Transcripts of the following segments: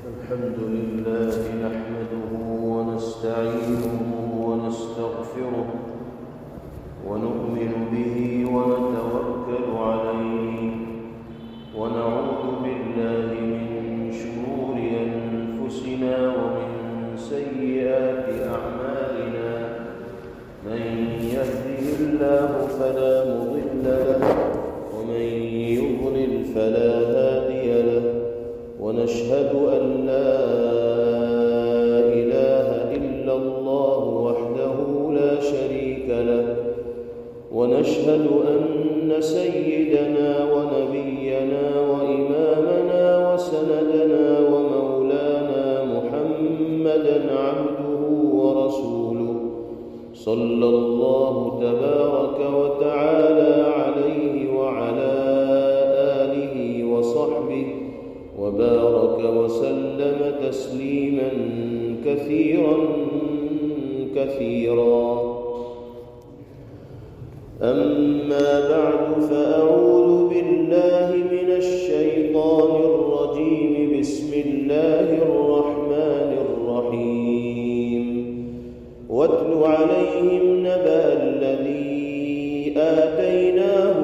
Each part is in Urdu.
الحمد لله نحمده ونستعينه ونستغفره ونؤمن به ونتوكل عليه ونعوذ بالله من شرور أنفسنا ومن سيئات أعمالنا من يهده الله فلا مضل له ومن يضلل فلا هادي له ونشهد أن لا إله إلا الله وحده لا شريك له ونشهد أن سيدنا ونبينا وإمامنا وسندنا ومولانا محمدا عبده ورسوله صلى الله تبارك وتعالى عليه وعلى آله وصحبه وبارك وسلم تسليما كثيرا كثيرا. أما بعد فأعوذ بالله من الشيطان الرجيم. بسم الله الرحمن الرحيم. واتل عليهم نبأ الذي آتيناه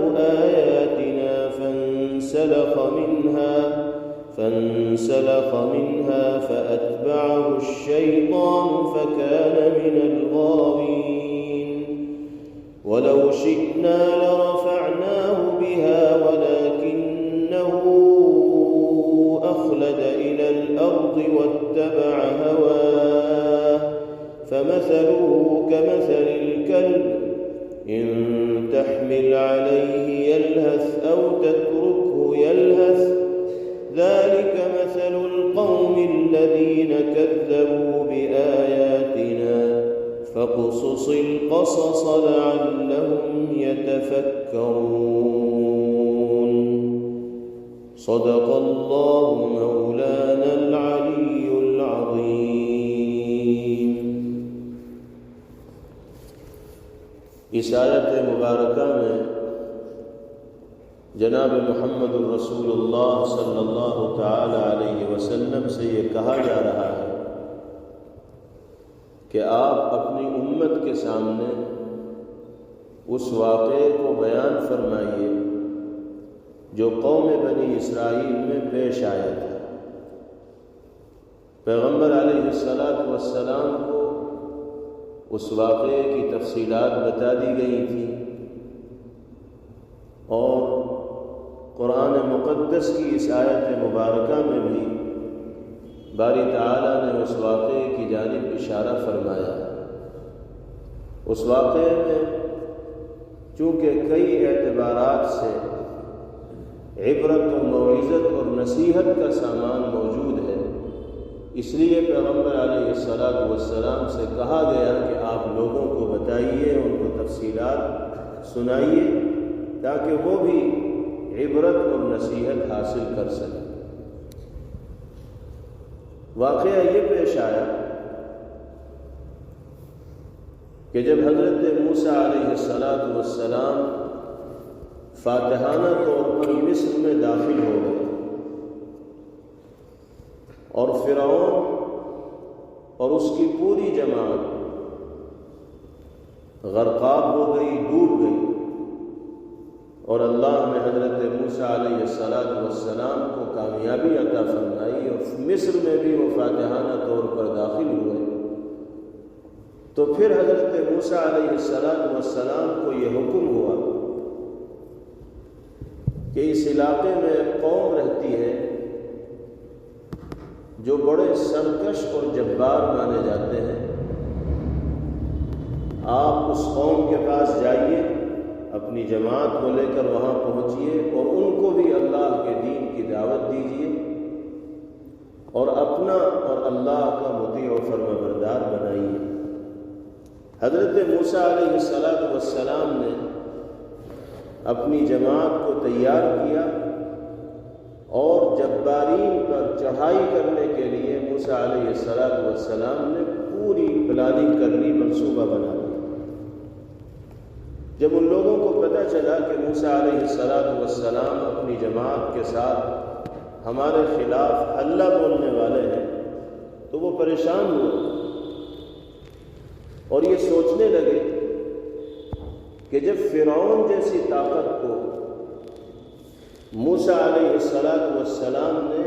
آياتنا فانسلخ منها فأتبعه الشيطان فكان من الغاوين. ولو شئنا لرفعناه بها ولكنه أخلد إلى الأرض واتبع هواه فمثله كمثل الكلب إن تحمل عليه يلهث أو تتركه يلهث ذلك مثل القوم الذين كذبوا بآياتنا فاقصص القصص لعلهم يتفكرون. صدق الله مولانا العلي العظيم. اس آیت مبارکہ میں جناب محمد الرسول اللہ صلی اللہ تعالی علیہ وسلم سے یہ کہا جا رہا ہے کہ آپ اپنی امت کے سامنے اس واقعے کو بیان فرمائیے جو قوم بنی اسرائیل میں پیش آیا تھا. پیغمبر علیہ السلام کو اس واقعے کی تفصیلات بتا دی گئی تھیں اور قرآن مقدس کی اس آیت مبارکہ میں بھی باری تعالیٰ نے اس واقعے کی جانب اشارہ فرمایا. اس واقعے میں چونکہ کئی اعتبارات سے عبرت و موعظت اور نصیحت کا سامان موجود ہے، اس لیے پیغمبر علیہ السلام سے کہا گیا کہ آپ لوگوں کو بتائیے، ان کو تفصیلات سنائیے تاکہ وہ بھی عبرت اور نصیحت حاصل کر سکیں. واقعہ یہ پیش آیا کہ جب حضرت موسیٰ علیہ السلام فاتحانہ طور پر مصر میں داخل ہو گئے اور فرعون اور اس کی پوری جماعت غرقاب ہو گئی، ڈوب گئی، اور اللہ نے حضرت موسیٰ علیہ السلام کو کامیابی عطا فرمائی اور مصر میں بھی وہ فاتحانہ طور پر داخل ہوئے. تو پھر حضرت موسیٰ علیہ السلام کو یہ حکم ہوا کہ اس علاقے میں ایک قوم رہتی ہے جو بڑے سرکش اور جبار مانے جاتے ہیں. آپ اس قوم کے پاس جائیے، اپنی جماعت کو لے کر وہاں پہنچیے اور ان کو بھی اللہ کے دین کی دعوت دیجیے اور اپنا اور اللہ کا مطیع و فرمانبردار بنائیے. حضرت موسیٰ علیہ السلام نے اپنی جماعت کو تیار کیا اور جبارین پر چڑھائی کرنے کے لیے موسیٰ علیہ السلام نے پوری پلاننگ کر لی، منصوبہ بنا لیا. جب ان لوگوں کو پتہ چلا کہ موسیٰ علیہ السلام اپنی جماعت کے ساتھ ہمارے خلاف حلہ بولنے والے ہیں تو وہ پریشان ہوئے اور یہ سوچنے لگے کہ جب فرعون جیسی طاقت کو موسیٰ علیہ السلام نے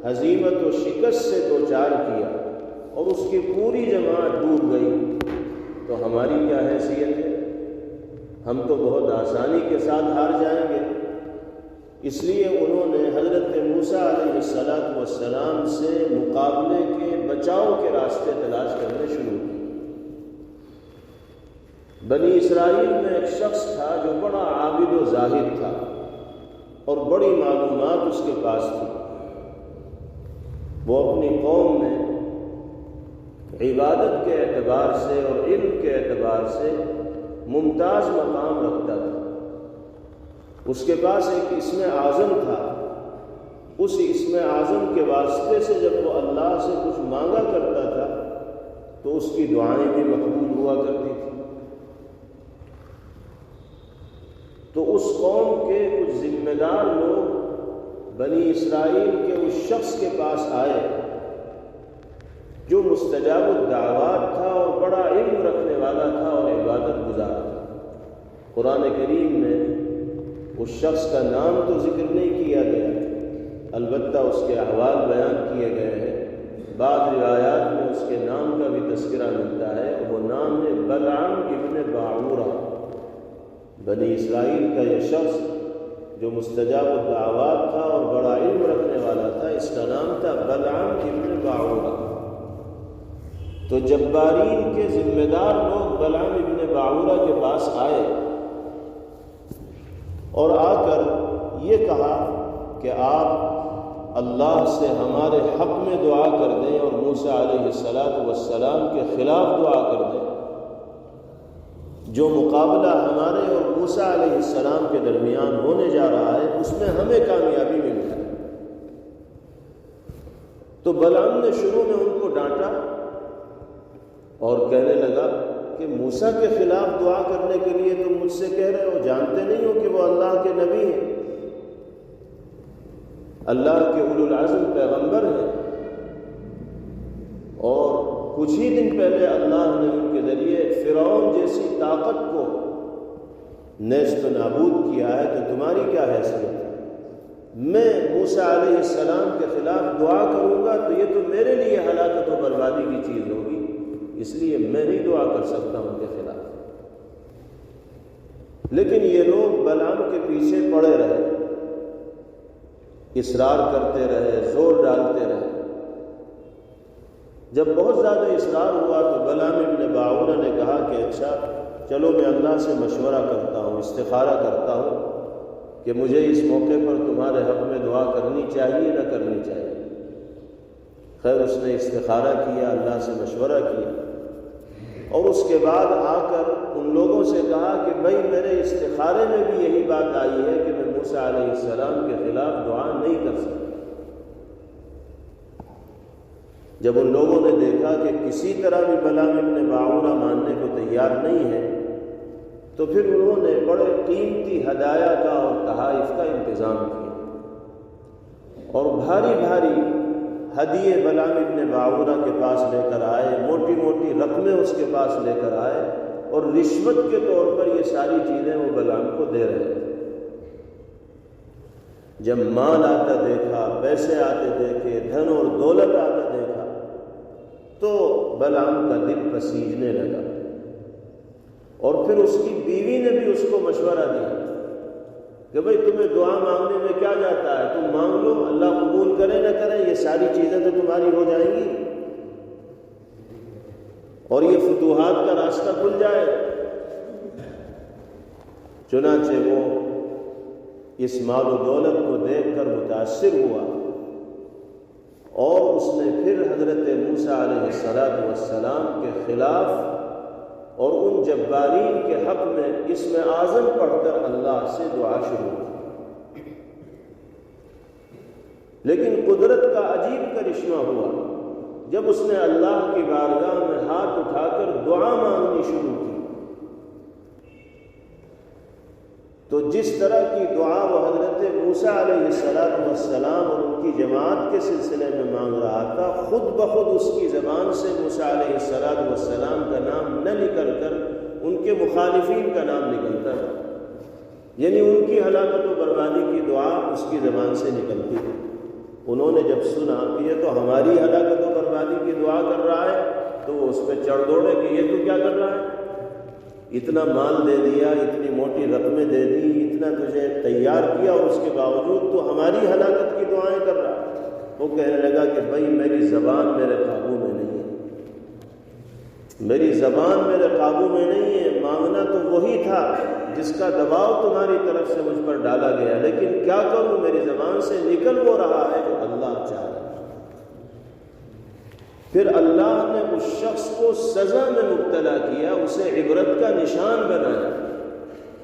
ہزیمت و شکست سے دوچار کیا اور اس کی پوری جماعت ڈوب گئی، تو ہماری کیا حیثیت ہے؟ ہم تو بہت آسانی کے ساتھ ہار جائیں گے۔ اس لیے انہوں نے حضرت موسیٰ علیہ السلام سے مقابلے کے بچاؤ کے راستے تلاش کرنے شروع کیے۔ بنی اسرائیل میں ایک شخص تھا جو بڑا عابد و زاہد تھا اور بڑی معلومات اس کے پاس تھی۔ وہ اپنی قوم میں عبادت کے اعتبار سے اور علم کے اعتبار سے ممتاز مقام رکھتا تھا۔ اس کے پاس ایک اسم اعظم تھا، اس اسم اعظم کے واسطے سے جب وہ اللہ سے کچھ مانگا کرتا تھا تو اس کی دعائیں بھی مقبول ہوا کرتی تھی۔ تو اس قوم کے کچھ ذمہ دار لوگ بنی اسرائیل کے اس شخص کے پاس آئے جو مستجاب الدعوات تھا اور بڑا علم رکھنے والا تھا اور عبادت گزار تھا۔ قرآن کریم میں اس شخص کا نام تو ذکر نہیں کیا گیا، البتہ اس کے احوال بیان کیے گئے ہیں۔ بعض روایات میں اس کے نام کا بھی تذکرہ ملتا ہے، وہ نام ہے بلعام ابن باعورہ۔ بنی اسرائیل کا یہ شخص جو مستجاب الدعوات تھا اور بڑا علم رکھنے والا تھا، اس کا نام تھا بلعام ابن باعورہ۔ تو جبارین کے ذمہ دار لوگ بلعام ابن باعورہ کے پاس آئے اور آ کر یہ کہا کہ آپ اللہ سے ہمارے حق میں دعا کر دیں اور موسیٰ علیہ السلام کے خلاف دعا کر دیں۔ جو مقابلہ ہمارے اور موسیٰ علیہ السلام کے درمیان ہونے جا رہا ہے اس میں ہمیں کامیابی مل جائے۔ تو بلعام نے شروع میں ان کو ڈانٹا اور کہنے لگا کہ موسیٰ کے خلاف دعا کرنے کے لیے تم مجھ سے کہہ رہے ہو، جانتے نہیں ہو کہ وہ اللہ کے نبی ہیں، اللہ کے اولو العزم پیغمبر ہیں، اور کچھ ہی دن پہلے اللہ نے ان کے ذریعے فرعون جیسی طاقت کو نیست و نابود کیا ہے، تو تمہاری کیا حیثیت ہے؟ میں موسیٰ علیہ السلام کے خلاف دعا کروں گا تو یہ تو میرے لیے ہلاکت و بربادی کی چیز ہوگی، اس لیے میں نہیں دعا کر سکتا ان کے خلاف۔ لیکن یہ لوگ بلعام کے پیچھے پڑے رہے، اصرار کرتے رہے، زور ڈالتے رہے۔ جب بہت زیادہ اصرار ہوا تو بلعام ابن باعورہ نے کہا کہ اچھا چلو میں اللہ سے مشورہ کرتا ہوں، استخارہ کرتا ہوں کہ مجھے اس موقع پر تمہارے حق میں دعا کرنی چاہیے نہ کرنی چاہیے۔ خیر اس نے استخارہ کیا، اللہ سے مشورہ کیا، اور اس کے بعد آ کر ان لوگوں سے کہا کہ بھائی میرے استخارے میں بھی یہی بات آئی ہے کہ میں موسیٰ علیہ السلام کے خلاف دعا نہیں کر سکتا۔ جب ان لوگوں نے دیکھا کہ کسی طرح بھی بلعام ابن باعورہ ماننے کو تیار نہیں ہے تو پھر انہوں نے بڑے قیمتی ہدایہ کا اور تحائف کا انتظام کیا اور بھاری بھاری ہدیے بلعام ابن باعورہ کے پاس لے کر آئے، موٹی موٹی رقمیں اس کے پاس لے کر آئے اور رشوت کے طور پر یہ ساری چیزیں وہ بلعام کو دے رہے تھے۔ جب مال آتا دیکھا، پیسے آتے دیکھے، دھن اور دولت آتا دیکھا تو بلعام کا دل پسیجنے لگا، اور پھر اس کی بیوی نے بھی اس کو مشورہ دیا کہ بھئی تمہیں دعا مانگنے میں کیا جاتا ہے، تم مانگ لو، اللہ قبول کرے نہ کرے یہ ساری چیزیں تو تمہاری ہو جائیں گی اور یہ فتوحات کا راستہ کھل جائے۔ چنانچہ وہ اس مال و دولت کو دیکھ کر متاثر ہوا اور اس نے پھر حضرت موسیٰ علیہ السلام کے خلاف اور ان جبارین کے حق میں اسم اعظم پڑھ کر اللہ سے دعا شروع کی۔ لیکن قدرت کا عجیب کرشمہ ہوا جب اس نے اللہ کی بارگاہ میں ہاتھ اٹھا کر دعا مانگنی شروع کی تو جس طرح کی دعا وہ حضرت موسیٰ علیہ السلام اور ان کی جماعت کے سلسلے میں مانگ رہا تھا، خود بخود اس کی زبان سے موسیٰ علیہ السلام کا نام نہ نکل کر ان کے مخالفین کا نام نکلتا تھا، یعنی ان کی ہلاکت و بربادی کی دعا اس کی زبان سے نکلتی تھی۔ انہوں نے جب سنا کہ یہ تو ہماری ہلاکت و بربادی کی دعا کر رہا ہے تو وہ اس پہ چڑھ دوڑے کہ یہ تو کیا کر رہا ہے، اتنا مال دے دیا، اتنی موٹی رقمیں دے دی، اتنا تجھے تیار کیا اور اس کے باوجود تو ہماری ہلاکت کی دعائیں کر رہا ہے۔ وہ کہنے لگا کہ بھائی میری زبان میرے قابو میں نہیں ہے، میری زبان میرے قابو میں نہیں ہے، مانگنا تو وہی تھا جس کا دباؤ تمہاری طرف سے مجھ پر ڈالا گیا، لیکن کیا کروں، میری زبان سے نکل وہ رہا ہے جو اللہ چاہ رہا ہے۔ پھر اللہ نے اس شخص کو سزا میں مبتلا کیا، اسے عبرت کا نشان بنایا،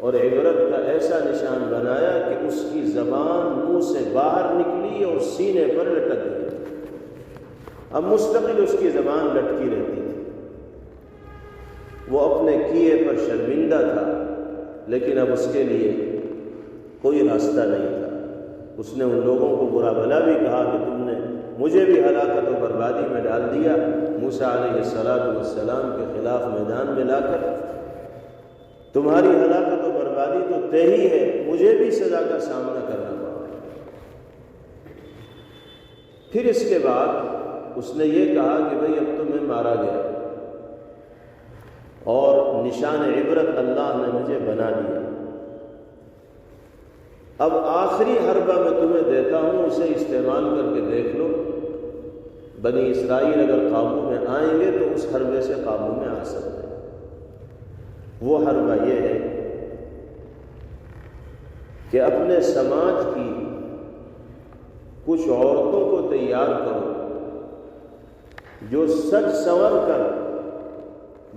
اور عبرت کا ایسا نشان بنایا کہ اس کی زبان منہ سے باہر نکلی اور سینے پر لٹک گئی۔ اب مستقل اس کی زبان لٹکی رہتی تھی، وہ اپنے کیے پر شرمندہ تھا، لیکن اب اس کے لیے کوئی راستہ نہیں تھا۔ اس نے ان لوگوں کو برا بھلا بھی کہا کہ تم نے مجھے بھی ہلاکت و بربادی میں ڈال دیا، موسیٰ علیہ السلام کے خلاف میدان میں لا کر، تمہاری ہلاکت و بربادی تو طے ہی ہے، مجھے بھی سزا کا سامنا کرنا پڑا۔ پھر اس کے بعد اس نے یہ کہا کہ بھئی اب تو میں مارا گیا اور نشان عبرت اللہ نے مجھے بنا دیا، اب آخری حربہ میں تمہیں دیتا ہوں، اسے استعمال کر کے دیکھ لو، بنی اسرائیل اگر قابو میں آئیں گے تو اس حربے سے قابو میں آ سکتے ہیں۔ وہ حربہ یہ ہے کہ اپنے سماج کی کچھ عورتوں کو تیار کرو جو سج سنور کر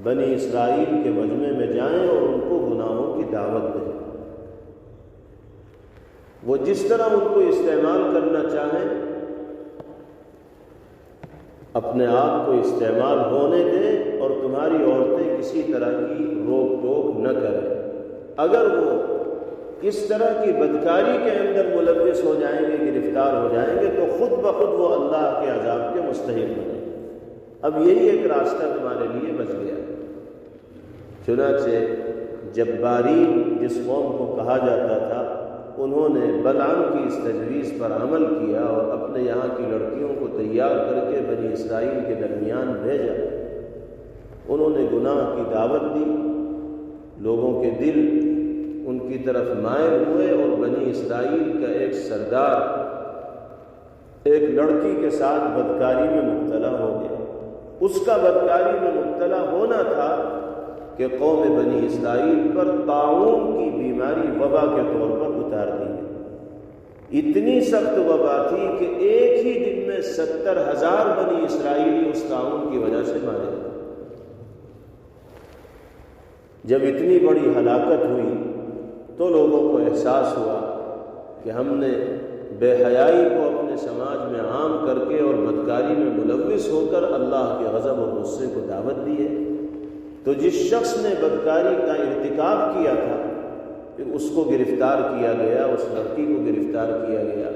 بنی اسرائیل کے مجمع میں جائیں اور ان کو گناہوں کی دعوت دیں۔ وہ جس طرح ان کو استعمال کرنا چاہیں اپنے آپ کو استعمال ہونے دیں، اور تمہاری عورتیں کسی طرح کی روک ٹوک نہ کریں۔ اگر وہ اس طرح کی بدکاری کے اندر ملوث ہو جائیں گے، گرفتار ہو جائیں گے، تو خود بخود وہ اللہ کے عذاب کے مستحق بنیں گے۔ اب یہی ایک راستہ تمہارے لیے بچ گیا۔ چنانچہ جبارین جس قوم کو کہا جاتا تھا، انہوں نے بلعام کی اس تجویز پر عمل کیا اور اپنے یہاں کی لڑکیوں کو تیار کر کے بنی اسرائیل کے درمیان بھیجا۔ انہوں نے گناہ کی دعوت دی، لوگوں کے دل ان کی طرف مائل ہوئے، اور بنی اسرائیل کا ایک سردار ایک لڑکی کے ساتھ بدکاری میں مبتلا ہو گیا۔ اس کا بدکاری میں مبتلا ہونا تھا کہ قوم بنی اسرائیل پر طاعون کی بیماری وبا کے طور پر اتار دی گئی۔ اتنی سخت وبا تھی کہ ایک ہی دن میں 70,000 بنی اسرائیلی اس طاعون کی وجہ سے مارے گئے۔ جب اتنی بڑی ہلاکت ہوئی تو لوگوں کو احساس ہوا کہ ہم نے بے حیائی کو اپنے سماج میں عام کر کے اور بدکاری میں ملوث ہو کر اللہ کے غضب اور غصے کو دعوت دی ہے۔ تو جس شخص نے بدکاری کا ارتکاب کیا تھا، پھر اس کو گرفتار کیا گیا، اس لڑکی کو گرفتار کیا گیا،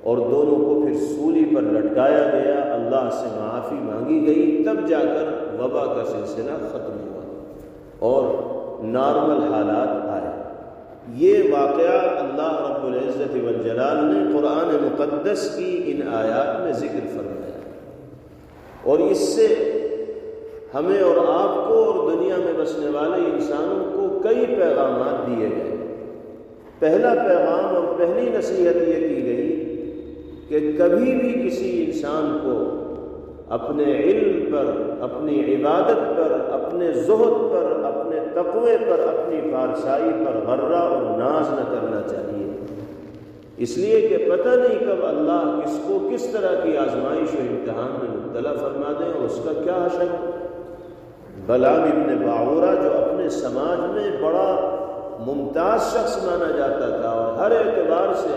اور دونوں کو پھر سولی پر لٹکایا گیا، اللہ سے معافی مانگی گئی، تب جا کر وبا کا سلسلہ ختم ہوا اور نارمل حالات آئے۔ یہ واقعہ اللہ رب العزت والجلال نے قرآن مقدس کی ان آیات میں ذکر فرمایا، اور اس سے ہمیں اور آپ کو اور دنیا میں بسنے والے انسانوں کو کئی پیغامات دیے گئے۔ پہلا پیغام اور پہلی نصیحت یہ کی گئی کہ کبھی بھی کسی انسان کو اپنے علم پر، اپنی عبادت پر، اپنے زہد پر، اپنے تقوی پر، اپنی پارسائی پر غرہ اور ناز نہ کرنا چاہیے، اس لیے کہ پتہ نہیں کب اللہ کس کو کس طرح کی آزمائش و امتحان میں مبتلا فرما دیں اور اس کا کیا حشر ہو۔ بلعام ابن باعورہ جو اپنے سماج میں بڑا ممتاز شخص مانا جاتا تھا اور ہر اعتبار سے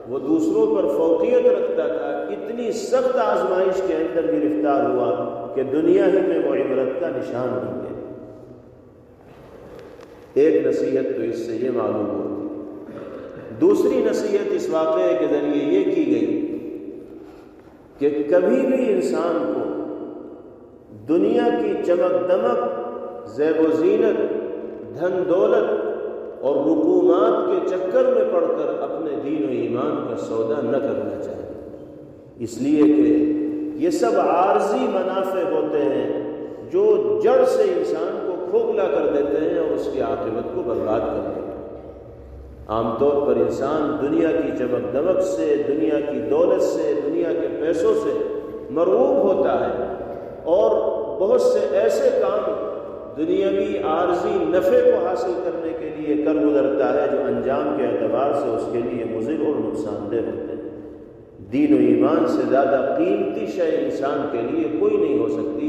وہ دوسروں پر فوقیت رکھتا تھا، اتنی سخت آزمائش کے اندر گرفتار ہوا کہ دنیا ہی میں وہ عبرت کا نشان بن گیا۔ ایک نصیحت تو اس سے یہ معلوم ہوتی۔ دوسری نصیحت اس واقعے کے ذریعے یہ کی گئی کہ کبھی بھی انسان کو دنیا کی چمک دمک، زیب و زینت، دھن دولت اور رقومات کے چکر میں پڑ کر اپنے دین و ایمان کا سودا نہ کرنا چاہیے، اس لیے کہ یہ سب عارضی منافع ہوتے ہیں جو جڑ سے انسان کو کھوکھلا کر دیتے ہیں اور اس کی عاقبت کو برباد کر دیتے ہیں۔ عام طور پر انسان دنیا کی چمک دمک سے، دنیا کی دولت سے، دنیا کے پیسوں سے مرغوب ہوتا ہے اور بہت سے ایسے کام دنیاوی عارضی نفع کو حاصل کرنے کے لیے کر گزرتا ہے جو انجام کے اعتبار سے اس کے لیے مضر اور نقصان دہ ہوتے ہیں۔ دین و ایمان سے زیادہ قیمتی شے انسان کے لیے کوئی نہیں ہو سکتی،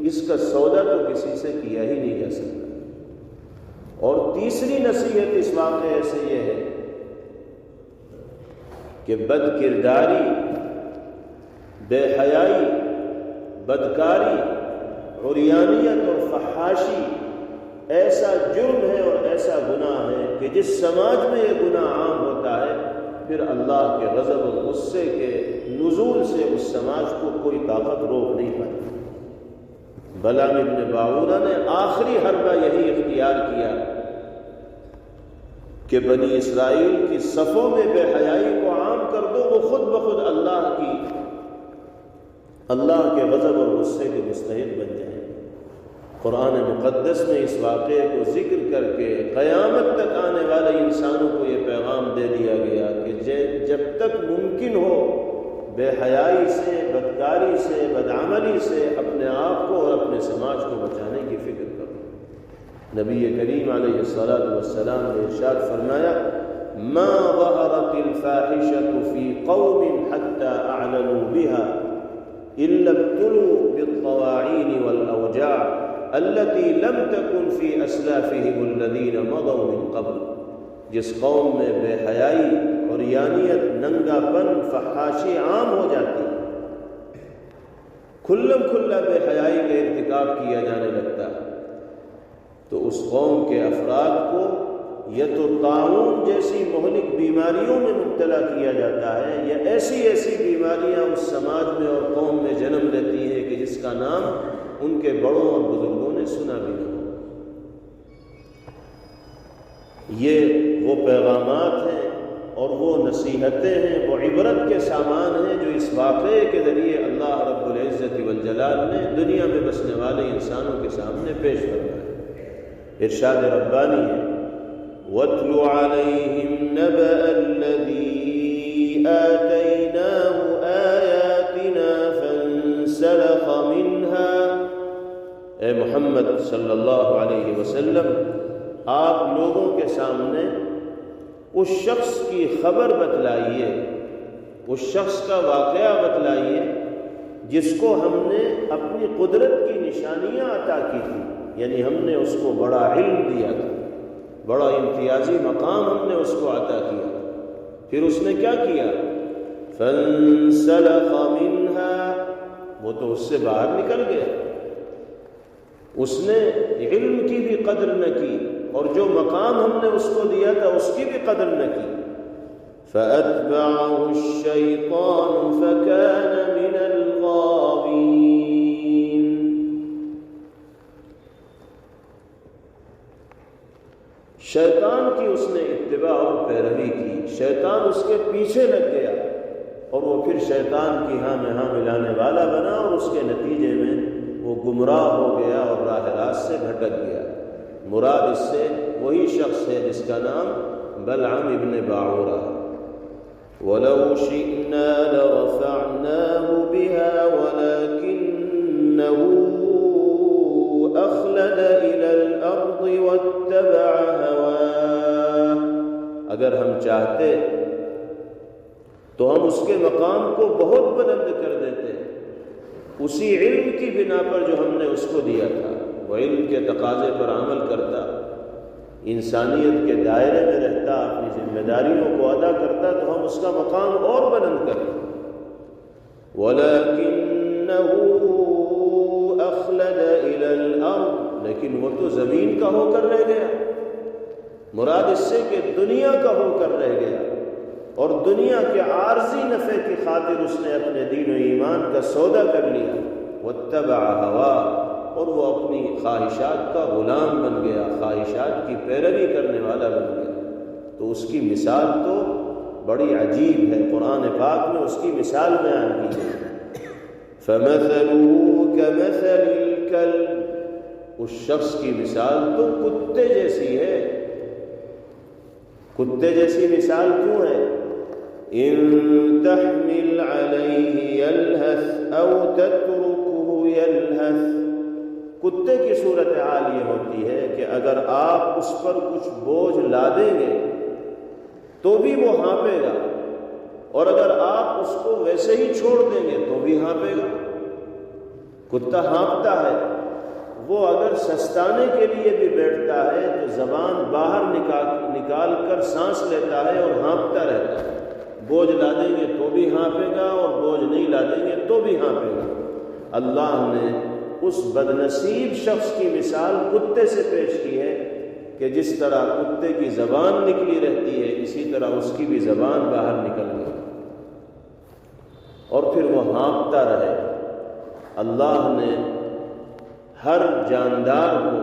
اس کا سودا تو کسی سے کیا ہی نہیں جا سکتا۔ اور تیسری نصیحت اس واقعے سے یہ ہے کہ بد کرداری، بے حیائی، بدکاری، عریانیت اور فحاشی ایسا جرم ہے اور ایسا گناہ ہے کہ جس سماج میں یہ گناہ عام ہوتا ہے پھر اللہ کے غضب اور غصے کے نزول سے اس سماج کو کوئی طاقت روک نہیں پاتی۔ بلعام ابن باعورہ نے آخری حربہ یہی اختیار کیا کہ بنی اسرائیل کی صفوں میں بے حیائی کو عام کر دو، وہ خود بخود اللہ کے غضب اور غصے کے مستحق بن جائیں۔ قرآن مقدس میں اس واقعے کو ذکر کر کے قیامت تک آنے والے انسانوں کو یہ پیغام دے دیا گیا کہ جب تک ممکن ہو بے حیائی سے، بدکاری سے، بدعملی سے اپنے آپ کو اور اپنے سماج کو بچانے کی فکر کرو۔ نبی کریم علیہ السلام نے ارشاد فرمایا ما ظهرت الفاحشة في قوم حتى أعلنوا بها إلا ابتلوا بالطواعين والأوجاع التي لم تكن في أسلافهم الذين مضوا من قبل۔ جس قوم میں بے حیائی، عریانیت، ننگا پن، فحاشی عام ہو جاتی، کھلم کھلا بے حیائی کا ارتکاب کیا جانے لگتا ہے، تو اس قوم کے افراد کو یا تو طاعون جیسی مہلک بیماریوں میں مبتلا کیا جاتا ہے یا ایسی بیماریاں اس سماج میں اور قوم میں جنم لیتی ہیں کہ جس کا نام ان کے بڑوں اور بزرگوں نے سنا بھی نہ ہو۔ یہ وہ پیغامات ہیں اور وہ نصیحتیں ہیں، وہ عبرت کے سامان ہیں جو اس واقعے کے ذریعے اللہ رب العزت والجلال نے دنیا میں بسنے والے انسانوں کے سامنے پیش فرمایا۔ ارشاد ربانی ہے وَاتْلُ عَلَيْهِمْ نَبَأَ الَّذِي آتَيْنَاهُ آيَاتِنَا فَانسَلَخَ مِنْهَا۔ اے محمد صلی اللہ علیہ وسلم، آپ لوگوں کے سامنے اس شخص کی خبر بتلائیے، اس شخص کا واقعہ بتلائیے جس کو ہم نے اپنی قدرت کی نشانیاں عطا کی تھی، یعنی ہم نے اس کو بڑا علم دیا تھا، بڑا امتیازی مقام ہم نے اس کو عطا کیا۔ پھر اس نے کیا کیا؟ فَانْسَلَخَ مِنْهَا، وہ تو اس سے باہر نکل گیا، اس نے علم کی بھی قدر نہ کی اور جو مقام ہم نے اس کو دیا تھا اس کی بھی قدر نہ کی۔ فَأَتْبَعَهُ الشَّيْطَانُ فَكَانَ مِنَ الْغَاوِينَ۔ شیطان کی اس نے اتباع اور پیروی کی، شیطان اس کے پیچھے لگ گیا اور وہ پھر شیطان کی ہاں میں ہاں ملانے والا بنا اور اس کے نتیجے میں وہ گمراہ ہو گیا اور راہ راست سے بھٹک گیا۔ مراد اس سے وہی شخص ہے جس کا نام بلعام ابن باعورہ ہے۔ وَلَوْ شِئْنَا لَرَفَعْنَاهُ بِهَا وَلَكِنَّهُ أَخْلَدَ إِلَى الْأَرْضِ وَاتَّبَعَ هَوَاهُ۔ اگر ہم چاہتے تو ہم اس کے مقام کو بہت بلند کر دیتے، اسی علم کی بنا پر جو ہم نے اس کو دیا تھا، وہ علم کے تقاضے پر عمل کرتا، انسانیت کے دائرے میں رہتا، اپنی ذمہ داریوں کو ادا کرتا تو ہم اس کا مقام اور بلند کرتے۔ وَلَكِنَّهُ أَخْلَدَ إِلَى الْأَرْضِ، لیکن وہ تو زمین کا ہو کر رہ گیا، مراد اس سے کہ دنیا کا ہو کر رہ گیا اور دنیا کے عارضی نفع کی خاطر اس نے اپنے دین و ایمان کا سودا کر لیا، واتبع ہوا، اور وہ اپنی خواہشات کا غلام بن گیا، خواہشات کی پیروی کرنے والا بن گیا، تو اس کی مثال تو بڑی عجیب ہے۔ قرآن پاک میں اس کی مثال بیان کی ہے، فَمَثَلُهُ كَمَثَلِ الْكَلْبِ، اس شخص کی مثال تو کتے جیسی ہے۔ کتے جیسی مثال کیوں ہے؟ إِن تَحْمِلْ عَلَيْهِ يَلْهَثْ أَوْ تَتْرُكْهُ يَلْهَثْ، کتے کی صورتحال یہ ہوتی ہے کہ اگر آپ اس پر کچھ بوجھ لا دیں گے تو بھی وہ ہانپے گا، اور اگر آپ اس کو ویسے ہی چھوڑ دیں گے تو بھی ہانپے گا۔ کتا ہانپتا ہے، وہ اگر سستانے کے لیے بھی بیٹھتا ہے تو زبان باہر نکال کر سانس لیتا ہے اور ہانپتا رہتا ہے۔ بوجھ لا دیں گے تو بھی ہانپے گا، اور بوجھ نہیں لا دیں گے تو بھی ہانپے گا۔ اللہ نے اس بدنصیب شخص کی مثال کتے سے پیش کی ہے کہ جس طرح کتے کی زبان نکلی رہتی ہے، اسی طرح اس کی بھی زبان باہر نکل گئی اور پھر وہ ہانپتا رہے۔ اللہ نے ہر جاندار کو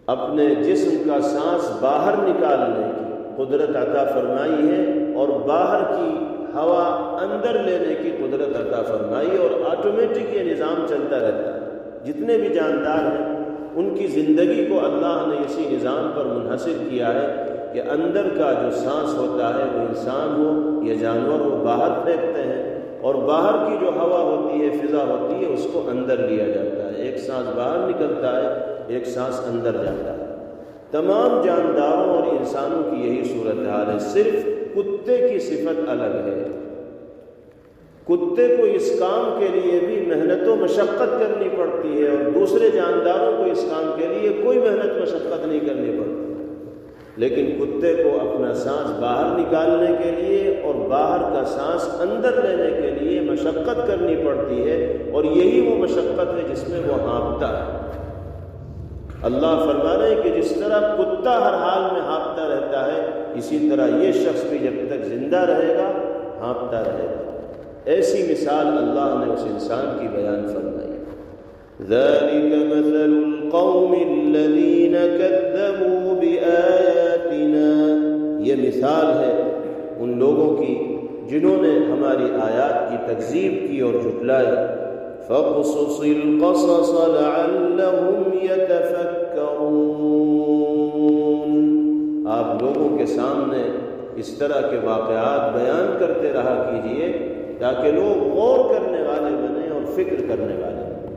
اپنے جسم کا سانس باہر نکالنے کی قدرت عطا فرمائی ہے، اور باہر کی ہوا اندر لینے کی قدرت عطا فرمائی، اور آٹومیٹک یہ نظام چلتا رہتا ہے۔ جتنے بھی جاندار ہیں ان کی زندگی کو اللہ نے اسی نظام پر منحصر کیا ہے کہ اندر کا جو سانس ہوتا ہے، وہ انسان ہو یا جانور ہو، باہر پھینکتے ہیں، اور باہر کی جو ہوا ہوتی ہے، فضا ہوتی ہے، اس کو اندر لیا جاتا ہے۔ ایک سانس باہر نکلتا ہے، ایک سانس اندر جاتا ہے۔ تمام جانداروں اور انسانوں کی یہی صورتحال ہے، صرف کتے کی صفت الگ ہے۔ کتے کو اس کام کے لیے بھی محنت و مشقت کرنی پڑتی ہے، اور دوسرے جانداروں کو اس کام کے لیے کوئی محنت مشقت نہیں کرنی پڑتی، لیکن کتے کو اپنا سانس باہر نکالنے کے لیے اور باہر کا سانس اندر لینے کے لیے مشقت کرنی پڑتی ہے، اور یہی وہ مشقت ہے جس میں وہ ہانپتا ہے۔ اللہ فرما رہے ہیں کہ جس طرح کتا ہر حال میں ہانپتا رہتا ہے، اسی طرح یہ شخص بھی جب تک زندہ رہے گا ہانپتا رہے گا۔ ایسی مثال اللہ نے اس انسان کی بیان فرمائی۔ ذَلِكَ مَثَلُ الْقَوْمِ الَّذِينَ كَذَّبُوا بِآيَاتِنَا، یہ مثال ہے ان لوگوں کی جنہوں نے ہماری آیات کی تکذیب کی اور جھٹلائی۔ فَاقْصُصِ الْقَصَصَ لَعَلَّهُمْ يَتَفَكَّرُونَ، آپ لوگوں کے سامنے اس طرح کے واقعات بیان کرتے رہا کیجئے تاکہ لوگ غور کرنے والے بنیں اور فکر کرنے والے بنیں۔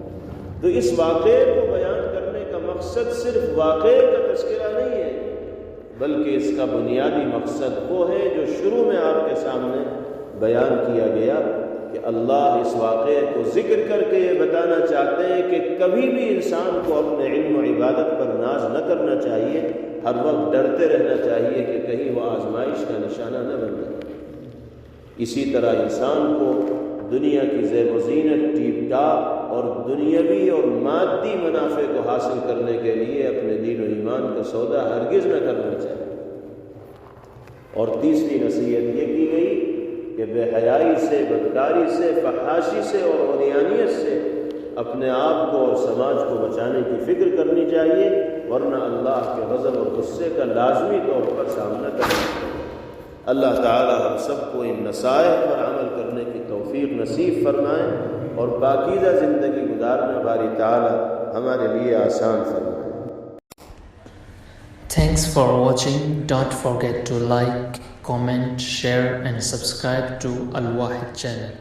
تو اس واقعے کو بیان کرنے کا مقصد صرف واقعے کا تذکرہ نہیں ہے، بلکہ اس کا بنیادی مقصد وہ ہے جو شروع میں آپ کے سامنے بیان کیا گیا کہ اللہ اس واقعے کو ذکر کر کے یہ بتانا چاہتے ہیں کہ کبھی بھی انسان کو اپنے علم و عبادت پر ناز نہ کرنا چاہیے، ہر وقت ڈرتے رہنا چاہیے کہ کہیں وہ آزمائش کا نشانہ نہ بن جائے۔ اسی طرح انسان کو دنیا کی زیب و زینت، ٹیپ ٹاپ اور دنیاوی اور مادی منافع کو حاصل کرنے کے لیے اپنے دین و ایمان کا سودا ہرگز نہ کرنا چاہیے۔ اور تیسری نصیحت یہ کی گئی کہ بے حیائی سے، بدکاری سے، فحاشی سے اور عریانیت سے اپنے آپ کو اور سماج کو بچانے کی فکر کرنی چاہیے، ورنہ اللہ کے غضب اور غصے کا لازمی طور پر سامنا کرنا چاہیے۔ اللہ تعالی ہم سب کو ان نصائح پر عمل کرنے کی توفیق نصیب فرمائے، اور پاکیزہ زندگی گزارنا باری تعالی ہمارے لیے آسان فرمائے۔ Thanks for watching. Don't forget to like, comment, share and subscribe to Al Wahid channel.